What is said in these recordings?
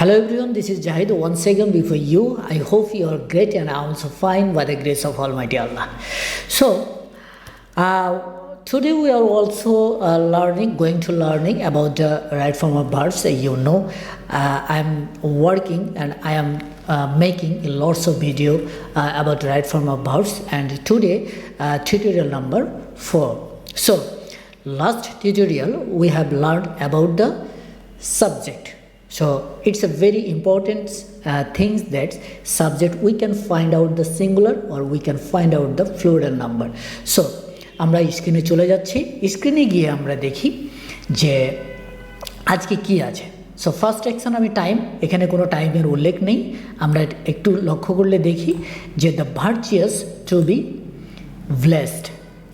Hello everyone, this is Zahid once again before you. I hope you are great and I am also fine by the grace of Almighty Allah. So, today we are also going to learning about the right form of verbs. I am working and I am making lots of video about right form of verbs, and today tutorial number 4. So, last tutorial we have learned about the subject. So it's a very important thing that subject we can find out the singular or we can find out the plural number. So আমরা স্ক্রিনে চলে যাচ্ছি, স্ক্রিনে গিয়ে আমরা দেখি যে আজকে কি আছে। সো ফার্স্ট অ্যাকশন আমি টাইম, এখানে কোনো টাইমের উল্লেখ নেই। আমরা একটু লক্ষ্য করলে দেখি যে the virtuous to be blessed,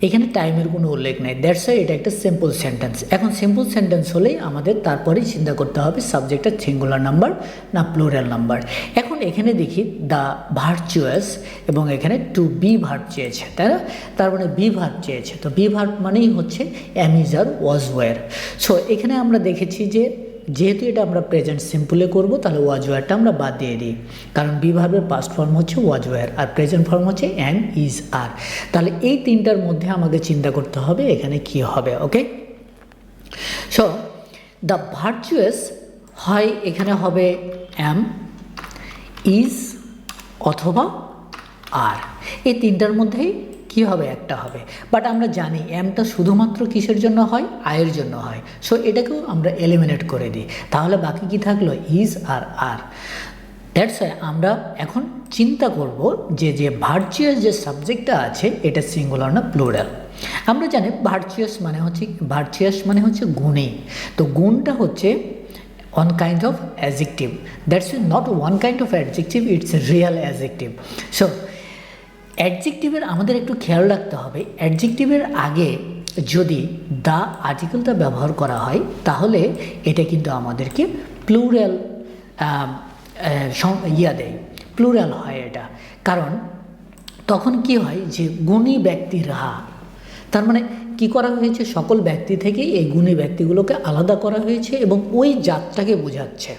এখানে টাইমের কোনো উল্লেখ নেই। দ্যাটস ওয়াই এটা একটা সিম্পল সেন্টেন্স। এখন সিম্পল সেন্টেন্স হলেই আমাদের তারপরেই চিন্তা করতে হবে সাবজেক্টটা সিঙ্গুলার নাম্বার না প্লুরাল নাম্বার। এখন এখানে দেখি দ্য ভার্চুয়াস এবং এখানে টু বি ভার্ব চেয়েছে, তাই না? তার মানে বি ভার্ব চেয়েছে, তো বি ভার্ব মানেই হচ্ছে am, is, are, was, were. So এখানে আমরা দেখেছি যে যেহেতু এটা আমরা প্রেজেন্ট সিম্পলে করব, তাহলে ওয়াজ ওয়্যারটা আমরা বাদ দিয়ে দিই, কারণ বি ভার্বের পাস্ট ফর্ম হচ্ছে ওয়াজ ওয়্যার আর প্রেজেন্ট ফর্ম হচ্ছে অ্যাম, ইজ, আর। তাহলে এই তিনটার মধ্যে আমাকে চিন্তা করতে হবে এখানে কি হবে। ওকে, সো দ্য ভার্চুয়াস হয় এখানে হবে অ্যাম, ইজ অথবা আর, এই তিনটার মধ্যেই কি হবে, একটা হবে। বাট আমরা জানি এমটা শুধুমাত্র কিসের জন্য হয়, আয়ের জন্য হয়। সো এটাকেও আমরা এলিমিনেট করে দিই, তাহলে বাকি কি থাকলো, ইজ আর আর। দ্যাটস ওয়াই আমরা এখন চিন্তা করব যে যে ভার্চুয়াস যে সাবজেক্টটা আছে এটা সিঙ্গুলার না প্লুরাল। আমরা জানি ভার্চুয়াস মানে হচ্ছে গুণী, তো গুণটা হচ্ছে one kind of adjective. That's not one kind of adjective, it's a real adjective. So অ্যাডজেক্টিভের আমাদের একটু খেয়াল রাখতে হবে, অ্যাডজেক্টিভের আগে যদি দ্য আর্টিকেলটা ব্যবহার করা হয় তাহলে এটা কিন্তু আমাদেরকে প্লুরাল দেয়, প্লুরাল হয় এটা। কারণ তখন কি হয় যে গুণী ব্যক্তিরা, তার মানে কি করা হয়েছে, সকল ব্যক্তি থেকে এই গুণী ব্যক্তিগুলোকে আলাদা করা হয়েছে এবং ওই জাতটাকে বোঝাচ্ছে।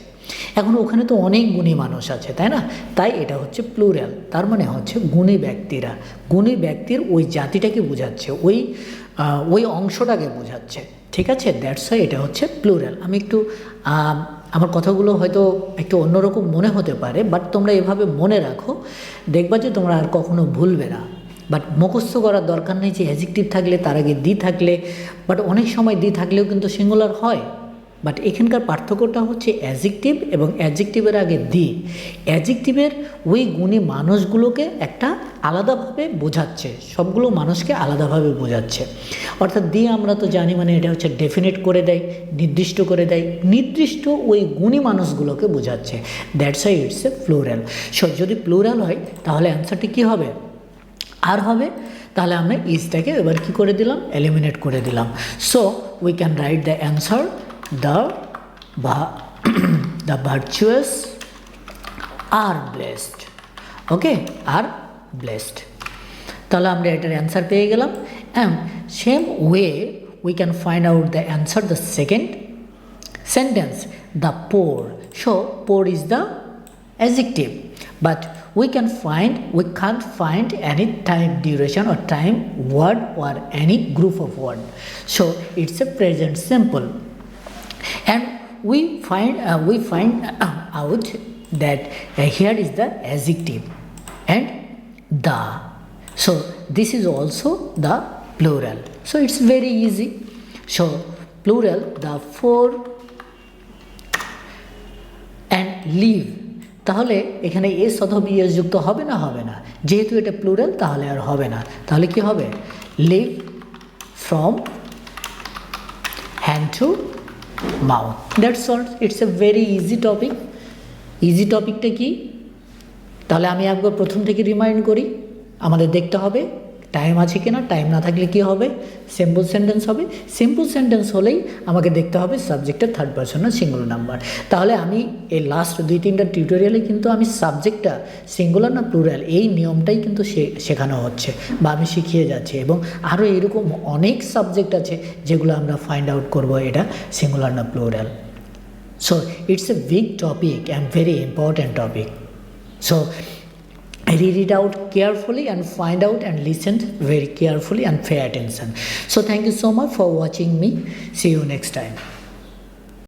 এখন ওখানে তো অনেক গুণী মানুষ আছে, তাই না? তাই এটা হচ্ছে প্লুরাল, তার মানে হচ্ছে গুণী ব্যক্তিরা, গুণী ব্যক্তির ওই জাতিটাকে বোঝাচ্ছে, ওই অংশটাকে বোঝাচ্ছে। ঠিক আছে, দ্যাটস ওয়াই এটা হচ্ছে প্লুরাল। আমি একটু আমার কথাগুলো হয়তো একটু অন্যরকম মনে হতে পারে, বাট তোমরা এভাবে মনে রাখো, দেখবা যে তোমরা আর কখনো ভুলবে না। বাট মুখস্থ করার দরকার নেই যে অ্যাডজেক্টিভ থাকলে তার আগে দি থাকলে, বাট অনেক সময় দি থাকলেও কিন্তু সিঙ্গুলার হয়। বাট এখানকার পার্থক্যটা হচ্ছে অ্যাডজেক্টিভ এবং অ্যাডজেক্টিভের আগে দি। অ্যাডজেক্টিভের ওই গুণী মানুষগুলোকে একটা আলাদাভাবে বোঝাচ্ছে, সবগুলো মানুষকে আলাদাভাবে বোঝাচ্ছে। অর্থাৎ দি আমরা তো জানি মানে এটা হচ্ছে ডেফিনেট করে দেয়, নির্দিষ্ট করে দেয়, নির্দিষ্ট ওই গুণী মানুষগুলোকে বোঝাচ্ছে। That's why it's a plural. So যদি প্লুরাল হয় তাহলে অ্যান্সারটি কী হবে, আর হবে। তাহলে আমরা ইজটাকে এবার কী করে দিলাম, এলিমিনেট করে দিলাম। So we can write the answer the virtuous are blessed. Okay, are blessed. তাহলে আমরা এটার অ্যান্সার পেয়ে গেলাম। And same way we can find out the answer the second sentence, the poor. So poor is the adjective, but we can't find any time duration or time word or any group of word. So it's a present simple. And we find out that here is the adjective and the. So this is also the plural. So it's very easy. So plural, the four and live. তাহলে এখানে S অথবা ES যুক্ত হবে না, হবে না। যেহেতু এটা প্লুরাল তাহলে আর হবে না। তাহলে কি হবে, live from hand to mouth. That's all, it's a very easy topic. Easy টপিকটা কি, তাহলে আমি একবার প্রথম থেকে রিমাইন্ড করি। আমাদের দেখতে হবে টাইম আছে কিনা, টাইম না থাকলে কি হবে, সিম্পল সেন্টেন্স হবে। সিম্পল সেন্টেন্স হলেই আমাকে দেখতে হবে সাবজেক্টের থার্ড পারসনের সিঙ্গুলার নাম্বার। তাহলে আমি এই লাস্ট 2-3টা টিউটোরিয়ালে কিন্তু আমি সাবজেক্টটা সিঙ্গুলার না প্লুরাল এই নিয়মটাই কিন্তু শেখানো হচ্ছে বা আমি শিখিয়ে যাচ্ছি, এবং আরও এরকম অনেক সাবজেক্ট আছে যেগুলো আমরা ফাইন্ড আউট করব এটা সিঙ্গুলার না plural. So it's a big topic and very important topic. So read it out carefully and find out and listen very carefully and pay attention. So thank you so much for watching me. See you next time.